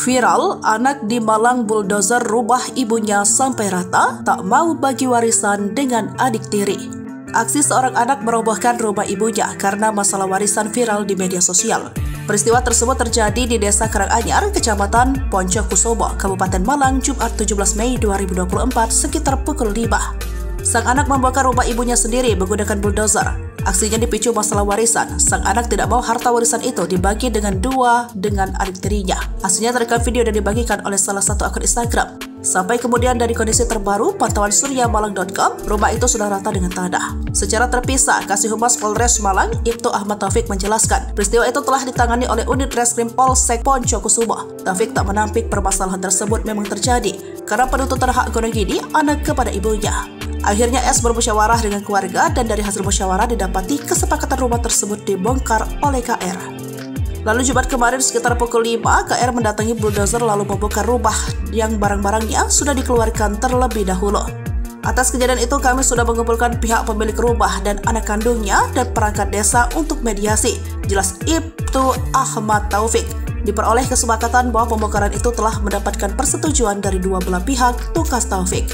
Viral, anak di Malang buldozer rumah ibunya sampai rata, tak mau bagi warisan dengan adik tiri. Aksi seorang anak merobohkan rumah ibunya karena masalah warisan viral di media sosial. Peristiwa tersebut terjadi di Desa Karanganyar, Kecamatan Poncokusumo, Kabupaten Malang, Jumat 17 Mei 2024 sekitar pukul 5. Sang anak membongkar rumah ibunya sendiri menggunakan buldozer. Aksinya dipicu masalah warisan. Sang anak tidak mau harta warisan itu dibagi dengan adik tirinya. Hasilnya terekam video dan dibagikan oleh salah satu akun Instagram. Sampai kemudian dari kondisi terbaru pantauan suryamalang.com, rumah itu sudah rata dengan tanah. Secara terpisah, Kasih Humas Polres Malang, Ibtu Ahmad Taufik menjelaskan, peristiwa itu telah ditangani oleh unit Reskrim Polsek Poncokusumo. Taufik tak menampik permasalahan tersebut memang terjadi karena penuntutan hak gonogini anak kepada ibunya. Akhirnya S bermusyawarah dengan keluarga dan dari hasil musyawarah didapati kesepakatan rumah tersebut dibongkar oleh KR. Lalu Jumat kemarin sekitar pukul 5, KR mendatangi buldozer lalu membongkar rumah yang barang-barangnya sudah dikeluarkan terlebih dahulu. Atas kejadian itu kami sudah mengumpulkan pihak pemilik rumah dan anak kandungnya dan perangkat desa untuk mediasi, jelas Ibtu Ahmad Taufik. Diperoleh kesepakatan bahwa pembongkaran itu telah mendapatkan persetujuan dari dua belah pihak, tukas Taufik.